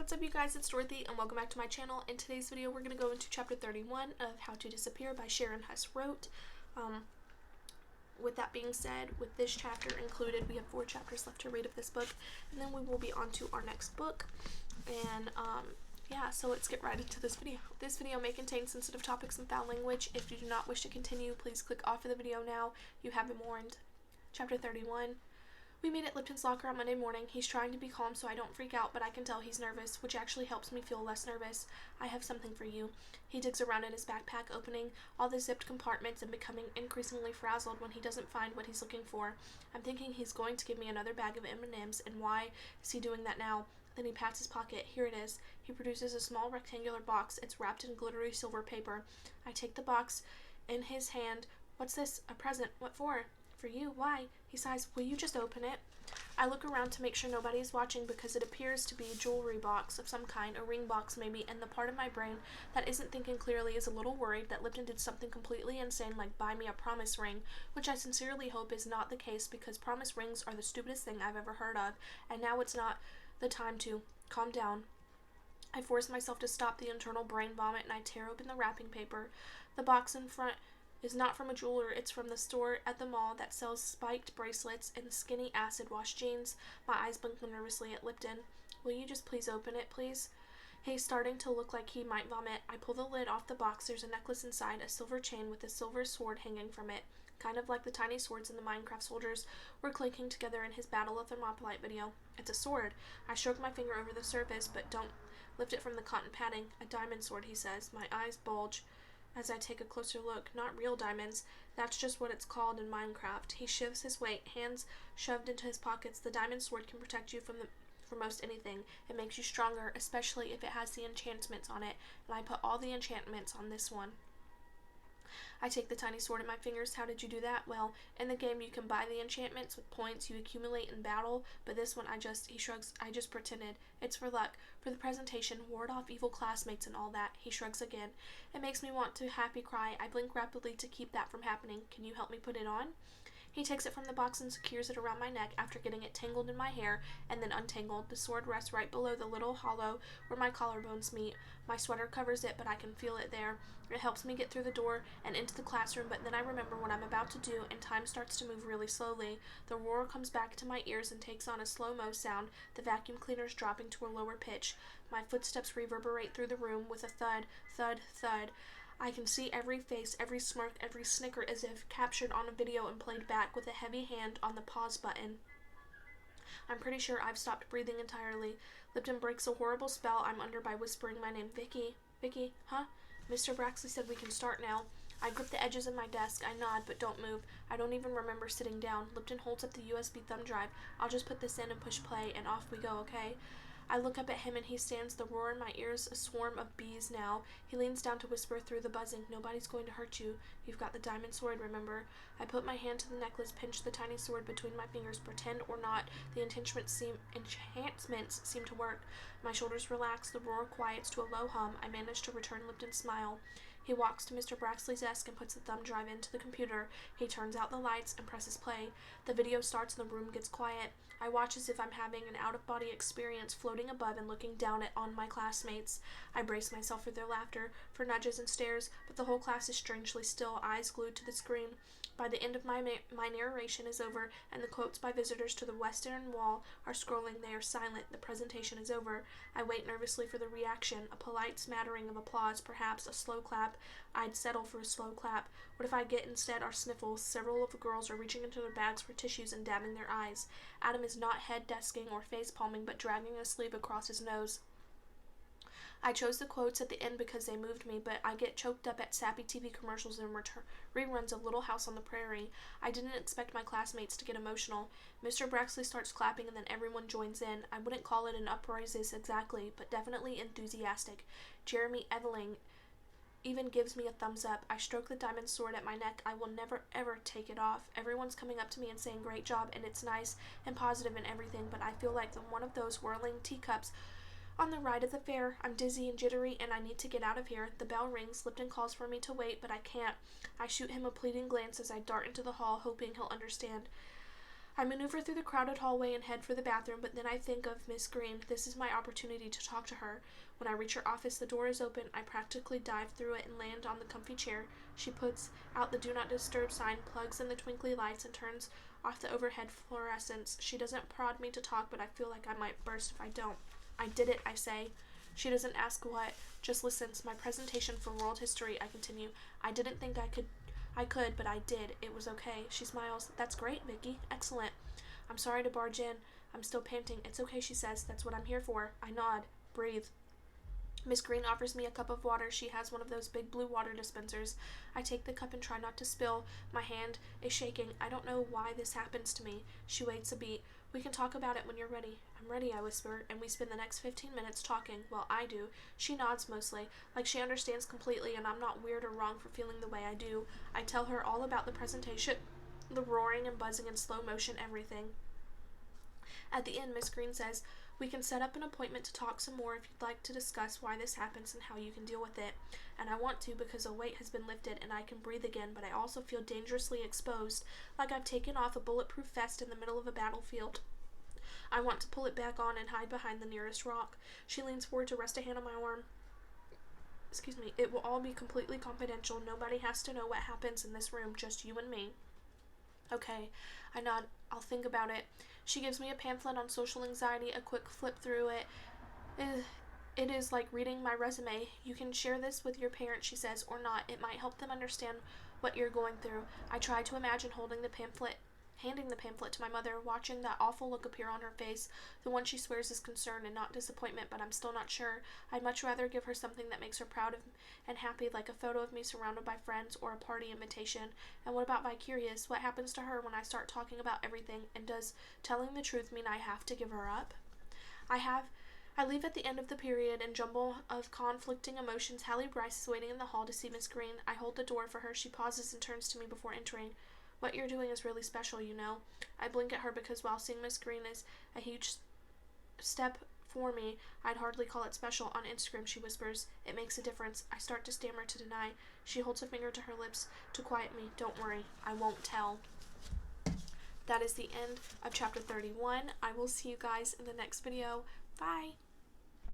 What's up, you guys? It's Dorothy and welcome back to my channel. In today's video we're going to go into chapter 31 of How to Disappear by Sharon Hess Wrote. With that being said, with this chapter included, we have 4 chapters left to read of this book, and then we will be on to our next book. And yeah, so let's get right into this video. This video may contain sensitive topics and foul language. If you do not wish to continue, please click off of the video now. You have been warned. Chapter 31. We meet at Lipton's locker on Monday morning. He's trying to be calm so I don't freak out, but I can tell he's nervous, which actually helps me feel less nervous. I have something for you. He digs around in his backpack, opening all the zipped compartments and becoming increasingly frazzled when he doesn't find what he's looking for. I'm thinking he's going to give me another bag of M&Ms, and why is he doing that now? Then he pats his pocket. Here it is. He produces a small rectangular box. It's wrapped in glittery silver paper. I take the box in his hand. What's this? A present. What for? For you. Why? He sighs. Will you just open it? I look around to make sure nobody is watching because it appears to be a jewelry box of some kind, a ring box maybe, and the part of my brain that isn't thinking clearly is a little worried that Lipton did something completely insane like buy me a promise ring, which I sincerely hope is not the case because promise rings are the stupidest thing I've ever heard of, and now it's not the time to calm down. I force myself to stop the internal brain vomit and I tear open the wrapping paper. The box in front is not from a jeweler. It's from the store at the mall that sells spiked bracelets and skinny acid wash jeans. My eyes blink nervously at Lipton. Will you just please open it, please? He's starting to look like he might vomit. I pull the lid off the box. There's a necklace inside, a silver chain with a silver sword hanging from it, kind of like the tiny swords in the Minecraft soldiers were clinking together in his Battle of Thermopylae video. It's a sword. I stroke my finger over the surface, but don't lift it from the cotton padding. A diamond sword, he says. My eyes bulge as I take a closer look. Not real diamonds. That's just what it's called in Minecraft. He shifts his weight, hands shoved into his pockets. The diamond sword can protect you from most anything. It makes you stronger, especially if it has the enchantments on it, and I put all the enchantments on this one. I take the tiny sword in my fingers. How did you do that? Well, in the game you can buy the enchantments with points you accumulate in battle, but this one he shrugs, I just pretended. It's for luck. For the presentation, ward off evil classmates and all that. He shrugs again. It makes me want to happy cry. I blink rapidly to keep that from happening. Can you help me put it on? He takes it from the box and secures it around my neck after getting it tangled in my hair and then untangled. The sword rests right below the little hollow where my collarbones meet. My sweater covers it, but I can feel it there. It helps me get through the door and into the classroom, but then I remember what I'm about to do, and time starts to move really slowly. The roar comes back to my ears and takes on a slow-mo sound, the vacuum cleaners dropping to a lower pitch. My footsteps reverberate through the room with a thud, thud, thud. I can see every face, every smirk, every snicker as if captured on a video and played back with a heavy hand on the pause button. I'm pretty sure I've stopped breathing entirely. Lipton breaks a horrible spell I'm under by whispering my name. Vicky? Vicky? Huh? Mr. Braxley said we can start now. I grip the edges of my desk. I nod, but don't move. I don't even remember sitting down. Lipton holds up the USB thumb drive. I'll just put this in and push play, and off we go, okay? I look up at him and he stands, the roar in my ears, a swarm of bees now. He leans down to whisper through the buzzing. Nobody's going to hurt you. You've got the diamond sword, remember? I put my hand to the necklace, pinch the tiny sword between my fingers. Pretend or not, the enchantments seem to work. My shoulders relax, the roar quiets to a low hum. I manage to return Lipton's smile. He walks to Mr. Braxley's desk and puts the thumb drive into the computer. He turns out the lights and presses play. The video starts and the room gets quiet. I watch as if I'm having an out-of-body experience, floating above and looking down on my classmates. I brace myself for their laughter, for nudges and stares, but the whole class is strangely still, eyes glued to the screen. By the end of my narration is over, and the quotes by visitors to the western wall are scrolling. They are silent. The presentation is over. I wait nervously for the reaction, a polite smattering of applause, perhaps a slow clap. I'd settle for a slow clap. What if I get instead are sniffles? Several of the girls are reaching into their bags for tissues and dabbing their eyes. Adam is not head-desking or face-palming, but dragging a sleeve across his nose. I chose the quotes at the end because they moved me, but I get choked up at sappy TV commercials and reruns of Little House on the Prairie. I didn't expect my classmates to get emotional. Mr. Braxley starts clapping and then everyone joins in. I wouldn't call it an uprising exactly, but definitely enthusiastic. Jeremy Eveling even gives me a thumbs up. I stroke the diamond sword at my neck. I will never ever take it off. Everyone's coming up to me and saying great job, and it's nice and positive and everything, but I feel like one of those whirling teacups on the ride of the fair. I'm dizzy and jittery and I need to get out of here. The bell rings. Lipton calls for me to wait, but I can't. I shoot him a pleading glance as I dart into the hall, hoping he'll understand. I maneuver through the crowded hallway and head for the bathroom, but then I think of Miss Green. This is my opportunity to talk to her. When I reach her office, the door is open. I practically dive through it and land on the comfy chair. She puts out the do not disturb sign, plugs in the twinkly lights, and turns off the overhead fluorescence. She doesn't prod me to talk, but I feel like I might burst if I don't. I did it, I say. She doesn't ask what, just listens. My presentation for world history, I continue. I didn't think I could, but I did. It was okay. She smiles. That's great, Vicky. Excellent. I'm sorry to barge in. I'm still panting. It's okay, she says. That's what I'm here for. I nod. Breathe. Miss Green offers me a cup of water. She has one of those big blue water dispensers. I take the cup and try not to spill. My hand is shaking. I don't know why this happens to me. She waits a beat. We can talk about it when you're ready. I'm ready, I whisper, and we spend the next 15 minutes talking. Well, I do. She nods mostly, like she understands completely, and I'm not weird or wrong for feeling the way I do. I tell her all about the presentation, the roaring and buzzing in slow motion, everything. At the end, Miss Green says, we can set up an appointment to talk some more if you'd like to discuss why this happens and how you can deal with it. And I want to because a weight has been lifted and I can breathe again, but I also feel dangerously exposed, like I've taken off a bulletproof vest in the middle of a battlefield. I want to pull it back on and hide behind the nearest rock. She leans forward to rest a hand on my arm. Excuse me. It will all be completely confidential. Nobody has to know what happens in this room, just you and me. Okay, I nod. I'll think about it. She gives me a pamphlet on social anxiety, a quick flip through it. It is like reading my resume. You can share this with your parents, she says, or not. It might help them understand what you're going through. I try to imagine handing the pamphlet to my mother, watching that awful look appear on her face, the one she swears is concern and not disappointment, but I'm still not sure. I'd much rather give her something that makes her proud of and happy, like a photo of me surrounded by friends or a party invitation. And what about vicarious? What happens to her when I start talking about everything? And does telling the truth mean I have to give her up? I leave at the end of the period and jumble of conflicting emotions. Hallie Bryce is waiting in the hall to see Miss Green. I hold the door for her. She pauses and turns to me before entering. What you're doing is really special, you know. I blink at her because while seeing Miss Green is a huge step for me, I'd hardly call it special. On Instagram, she whispers, it makes a difference. I start to stammer to deny. She holds a finger to her lips to quiet me. Don't worry, I won't tell. That is the end of chapter 31. I will see you guys in the next video. Bye!